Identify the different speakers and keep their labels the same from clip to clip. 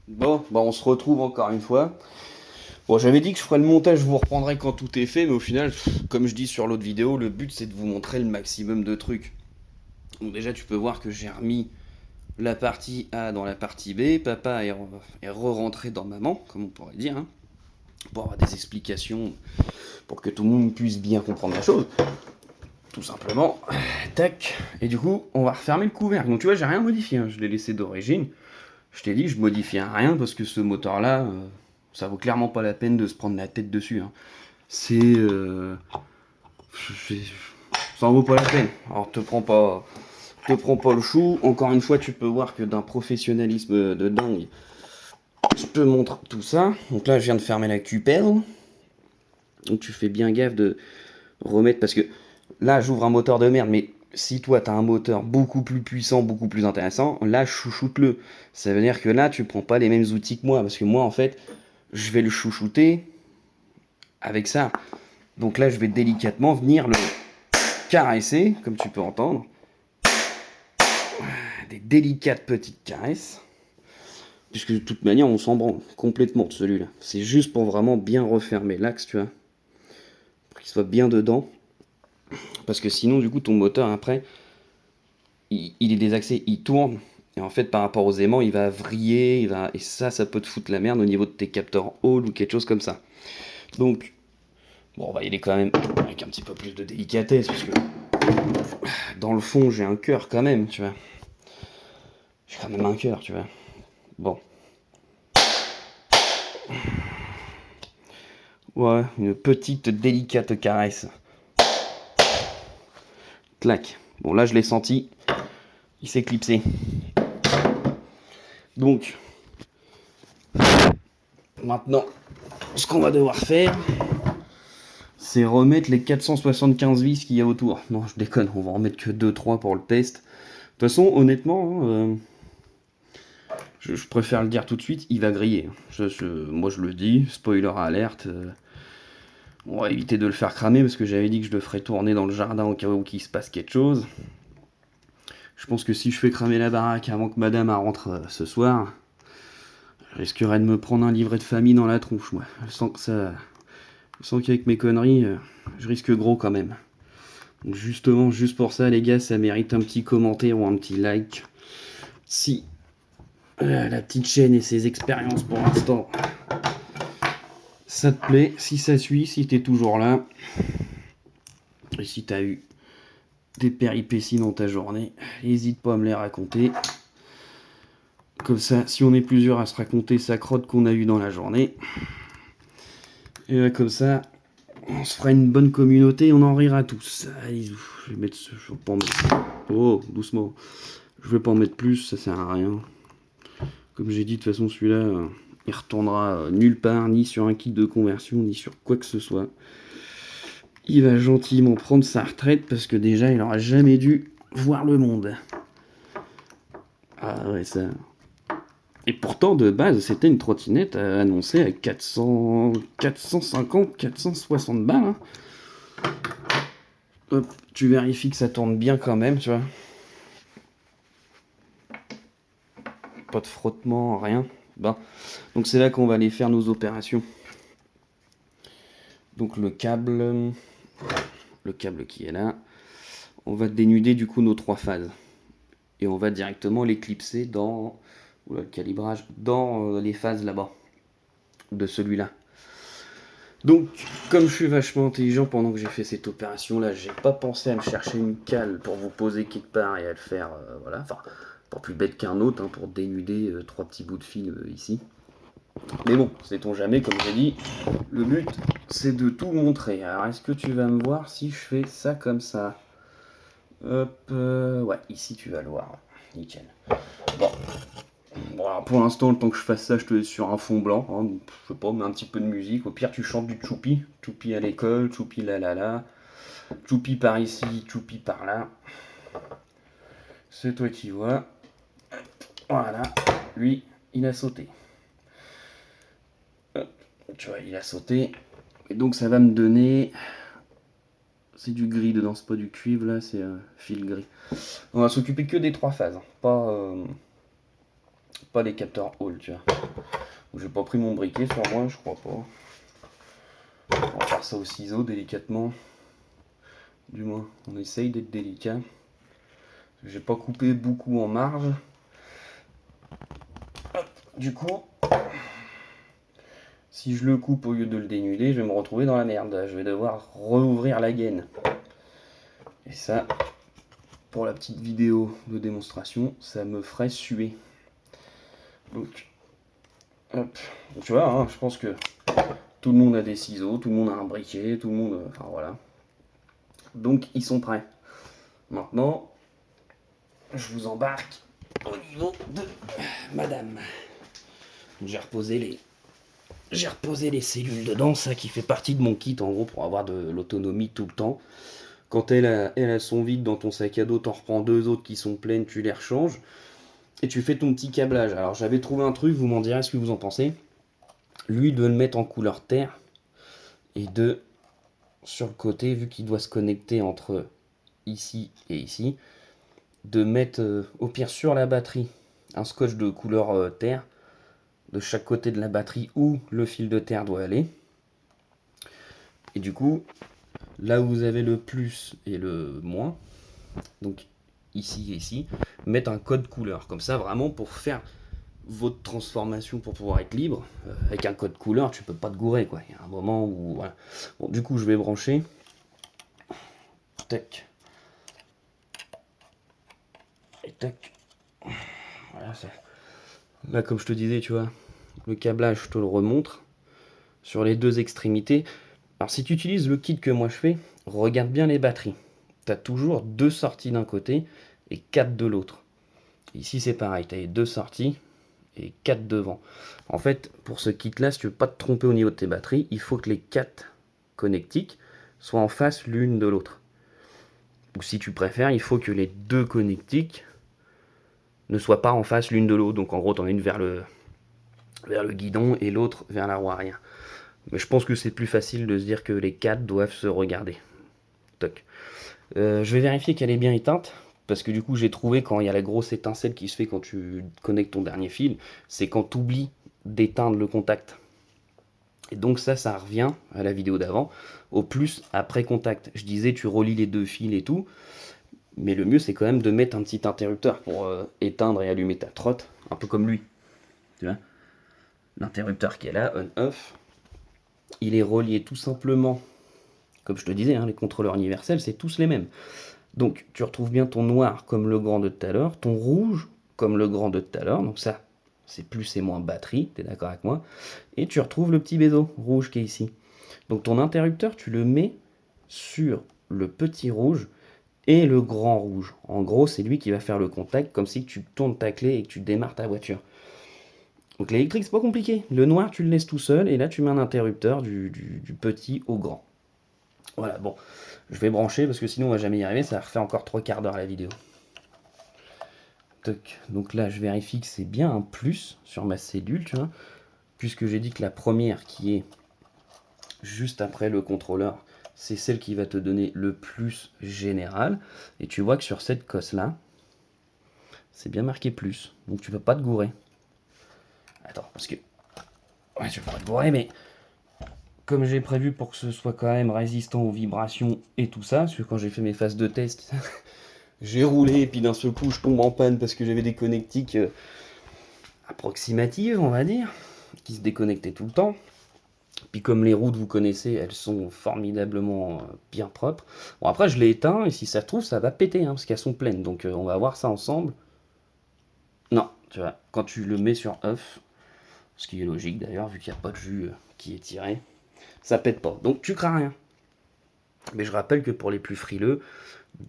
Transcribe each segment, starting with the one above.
Speaker 1: Bon, bah on se retrouve encore une fois. Bon, j'avais dit que je ferais le montage, je vous reprendrai quand tout est fait, mais au final, comme je dis sur l'autre vidéo, le but c'est de vous montrer le maximum de trucs. Donc déjà, tu peux voir que j'ai remis la partie A dans la partie B, papa est re-rentré dans maman, comme on pourrait dire, hein, pour avoir des explications, pour que tout le monde puisse bien comprendre la chose. Tout simplement, tac, et du coup, on va refermer le couvercle. Donc tu vois, j'ai rien modifié, hein. Je l'ai laissé d'origine. Je t'ai dit, je modifie rien parce que ce moteur-là, ça vaut clairement pas la peine de se prendre la tête dessus, hein. C'est. Ça en vaut pas la peine. Alors te prends pas le chou. Encore une fois, tu peux voir que d'un professionnalisme de dingue, je te montre tout ça. Donc là, je viens de fermer la cupelle. Donc tu fais bien gaffe de remettre parce que là, j'ouvre un moteur de merde, mais si toi t'as un moteur beaucoup plus puissant, beaucoup plus intéressant, là chouchoute-le. Ça veut dire que là tu prends pas les mêmes outils que moi, parce que moi en fait je vais le chouchouter avec ça. Donc là je vais délicatement venir le caresser, comme tu peux entendre. Des délicates petites caresses. Puisque de toute manière on s'en branle complètement de celui-là. C'est juste pour vraiment bien refermer l'axe, tu vois. Pour qu'il soit bien dedans. Parce que sinon du coup ton moteur après, il est désaxé, il tourne. Et en fait, par rapport aux aimants, il va vriller, et ça peut te foutre la merde au niveau de tes capteurs Hall ou quelque chose comme ça. Donc, bon, on va y aller quand même avec un petit peu plus de délicatesse, parce que dans le fond, j'ai un cœur quand même, tu vois. J'ai quand même un cœur, tu vois. Bon, ouais, une petite délicate caresse. Clac. Bon, là, je l'ai senti, il s'est clipsé. Donc, maintenant, ce qu'on va devoir faire, c'est remettre les 475 vis qu'il y a autour. Non, je déconne, on va en mettre que 2-3 pour le test. De toute façon, honnêtement, hein, je préfère le dire tout de suite, il va griller. Moi je le dis, spoiler alerte. On va éviter de le faire cramer parce que j'avais dit que je le ferais tourner dans le jardin au cas où qu'il se passe quelque chose. Je pense que si je fais cramer la baraque avant que madame rentre ce soir, je risquerais de me prendre un livret de famille dans la tronche, moi. Je sens qu'avec mes conneries, je risque gros quand même. Donc justement, juste pour ça, les gars, ça mérite un petit commentaire ou un petit like. Si la petite chaîne et ses expériences pour l'instant, ça te plaît, si ça suit, si t'es toujours là, et si t'as eu des péripéties dans ta journée, n'hésite pas à me les raconter. Comme ça, si on est plusieurs à se raconter sa crotte qu'on a eue dans la journée, et là, comme ça, on se fera une bonne communauté, on en rira tous. Allez, je vais mettre ce. Je vais pas en mettre. Oh, doucement. Je vais pas en mettre plus, ça sert à rien. Comme j'ai dit, de toute façon, celui-là, il retournera nulle part, ni sur un kit de conversion, ni sur quoi que ce soit. Il va gentiment prendre sa retraite parce que déjà, il n'aura jamais dû voir le monde. Ah ouais, ça. Et pourtant, de base, c'était une trottinette annoncée à 400, 450, 460 balles, hein. Hop, tu vérifies que ça tourne bien quand même, tu vois. Pas de frottement, rien. Bon. Donc c'est là qu'on va aller faire nos opérations. Donc le câble qui est là, on va dénuder du coup nos trois phases. Et on va directement l'éclipser dans le calibrage, dans les phases là-bas, de celui-là. Donc, comme je suis vachement intelligent pendant que j'ai fait cette opération-là, j'ai pas pensé à me chercher une cale pour vous poser quelque part et à le faire, voilà, enfin, pas plus bête qu'un autre, hein, pour dénuder trois petits bouts de fil ici. Mais bon, sait-on jamais, comme j'ai dit, le but c'est de tout montrer. Alors, est-ce que tu vas me voir si je fais ça comme ça? Hop, ouais, ici tu vas le voir. Nickel. Bon, bon, alors pour l'instant, le temps que je fasse ça, je te laisse sur un fond blanc. Hein, je sais pas, mais un petit peu de musique. Au pire, tu chantes du Choupi. Choupi à l'école, Choupi là là là. Choupi par ici, Choupi par là. C'est toi qui vois. Voilà, lui, il a sauté. Hop, tu vois, il a sauté. Et donc, ça va me donner. C'est du gris dedans, c'est pas du cuivre là, c'est fil gris. On va s'occuper que des trois phases, C'est pas les capteurs Hall, tu vois. J'ai pas pris mon briquet sur moi, je crois pas. On va faire ça au ciseau délicatement. Du moins, on essaye d'être délicat. J'ai pas coupé beaucoup en marge. Hop, du coup, si je le coupe au lieu de le dénuder, je vais me retrouver dans la merde. Je vais devoir rouvrir la gaine. Et ça, pour la petite vidéo de démonstration, ça me ferait suer. Donc, hop. Tu vois, hein, je pense que tout le monde a des ciseaux, tout le monde a un briquet, tout le monde... Enfin voilà. Donc ils sont prêts. Maintenant, je vous embarque au niveau de madame. J'ai reposé les cellules dedans, ça qui fait partie de mon kit en gros pour avoir de l'autonomie tout le temps. Quand elles sont vides dans ton sac à dos, t'en reprends 2 autres qui sont pleines, tu les rechanges. Et tu fais ton petit câblage. Alors j'avais trouvé un truc, vous m'en direz ce que vous en pensez. Lui, de le mettre en couleur terre. Et de, sur le côté, vu qu'il doit se connecter entre ici et ici, de mettre au pire sur la batterie un scotch de couleur terre de chaque côté de la batterie où le fil de terre doit aller. Et du coup, là où vous avez le plus et le moins, donc ici et ici, mettre un code couleur. Comme ça, vraiment pour faire votre transformation pour pouvoir être libre. Avec un code couleur, tu peux pas te gourer, quoi. Il y a un moment où... Voilà. Bon, du coup, je vais brancher. Tac. Et tac. Voilà, ça. Là, comme je te disais, tu vois, le câblage, je te le remontre. Sur les 2 extrémités. Alors, si tu utilises le kit que moi je fais, regarde bien les batteries. Tu as toujours 2 sorties d'un côté et 4 de l'autre. Ici, c'est pareil. Tu as les 2 sorties et 4 devant. En fait, pour ce kit-là, si tu veux pas te tromper au niveau de tes batteries, il faut que les 4 connectiques soient en face l'une de l'autre. Ou si tu préfères, il faut que les 2 connectiques ne soient pas en face l'une de l'autre. Donc en gros, tu en as une vers le guidon et l'autre vers la roue arrière. Mais je pense que c'est plus facile de se dire que les 4 doivent se regarder. Toc. Je vais vérifier qu'elle est bien éteinte. Parce que du coup, j'ai trouvé quand il y a la grosse étincelle qui se fait quand tu connectes ton dernier fil, c'est quand tu oublies d'éteindre le contact. Et donc ça revient à la vidéo d'avant, au plus après contact. Je disais, tu relis les 2 fils et tout, mais le mieux c'est quand même de mettre un petit interrupteur pour éteindre et allumer ta trotte, un peu comme lui. Tu vois, l'interrupteur qui est là, on-off, il est relié tout simplement, comme je te disais, hein, les contrôleurs universels, c'est tous les mêmes. Donc tu retrouves bien ton noir comme le grand de tout à l'heure, ton rouge comme le grand de tout à l'heure, donc ça c'est plus et moins batterie, tu es d'accord avec moi, et tu retrouves le petit bézo rouge qui est ici. Donc ton interrupteur tu le mets sur le petit rouge et le grand rouge. En gros c'est lui qui va faire le contact comme si tu tournes ta clé et que tu démarres ta voiture. Donc l'électrique c'est pas compliqué, le noir tu le laisses tout seul et là tu mets un interrupteur du petit au grand. Voilà, bon, je vais brancher parce que sinon on va jamais y arriver, ça va refaire encore 3/4 d'heure la vidéo. Toc. Donc là je vérifie que c'est bien un plus sur ma cellule, tu vois, puisque j'ai dit que la première qui est juste après le contrôleur, c'est celle qui va te donner le plus général, et tu vois que sur cette cosse là, c'est bien marqué plus, donc tu vas pas te gourer. Attends, parce que... Ouais, tu vas pas te gourer, mais... Comme j'ai prévu pour que ce soit quand même résistant aux vibrations et tout ça, parce que quand j'ai fait mes phases de test, j'ai roulé et puis d'un seul coup je tombe en panne parce que j'avais des connectiques approximatives, on va dire, qui se déconnectaient tout le temps. Puis comme les routes, vous connaissez, elles sont formidablement bien propres. Bon, après je l'ai éteint et si ça se trouve ça va péter, hein, parce qu'elles sont pleines, donc on va voir ça ensemble. Non, tu vois, quand tu le mets sur off, ce qui est logique d'ailleurs vu qu'il n'y a pas de jus qui est tiré, ça pète pas, donc tu crains rien. Mais je rappelle que pour les plus frileux,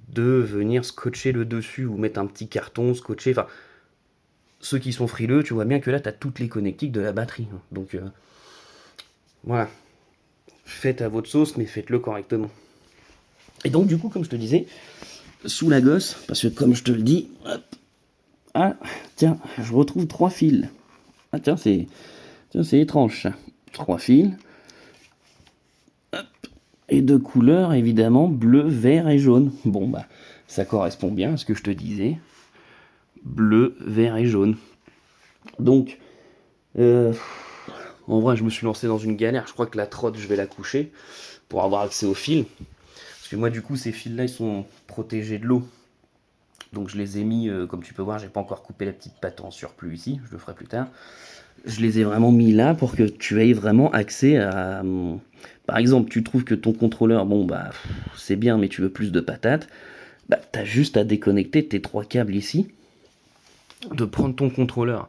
Speaker 1: de venir scotcher le dessus ou mettre un petit carton, scotcher, enfin, ceux qui sont frileux, tu vois bien que là, tu as toutes les connectiques de la batterie. Donc, voilà. Faites à votre sauce, mais faites-le correctement. Et donc, du coup, comme je te disais, sous la gosse, parce que comme je te le dis, hop, ah, tiens, je retrouve 3 fils. Ah, tiens, c'est étrange, ça. 3 fils. Hop. Et de couleurs, évidemment, bleu, vert et jaune. Bon, bah, ça correspond bien à ce que je te disais. Bleu, vert et jaune. Donc, en vrai, je me suis lancé dans une galère. Je crois que la trotte, je vais la coucher pour avoir accès aux fils. Parce que moi, du coup, ces fils-là, ils sont protégés de l'eau. Donc, je les ai mis, comme tu peux voir, j'ai pas encore coupé la petite patte en surplus ici. Je le ferai plus tard. Je les ai vraiment mis là pour que tu aies vraiment accès à. Par exemple, tu trouves que ton contrôleur, bon, bah, c'est bien, mais tu veux plus de patates. Bah, t'as juste à déconnecter tes 3 câbles ici, de prendre ton contrôleur,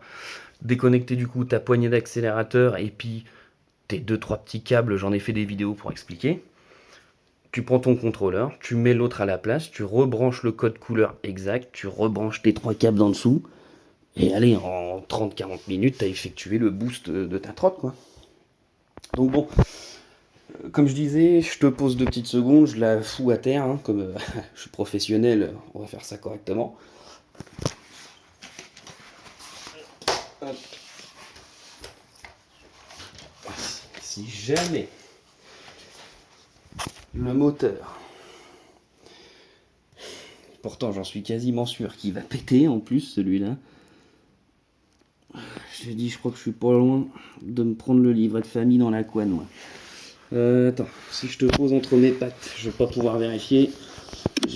Speaker 1: déconnecter du coup ta poignée d'accélérateur et puis tes 2-3 petits câbles, j'en ai fait des vidéos pour expliquer. Tu prends ton contrôleur, tu mets l'autre à la place, tu rebranches le code couleur exact, tu rebranches tes 3 câbles en dessous, et allez, en 30-40 minutes, tu as effectué le boost de ta trotte, quoi. Donc bon, comme je disais, je te pose 2 petites secondes, je la fous à terre, hein, comme je suis professionnel, on va faire ça correctement. Hop. Si jamais le moteur, pourtant j'en suis quasiment sûr qu'il va péter en plus celui-là. J'ai dit, je crois que je suis pas loin de me prendre le livret de famille dans la couenne, moi. Attends, si je te pose entre mes pattes, je vais pas pouvoir vérifier.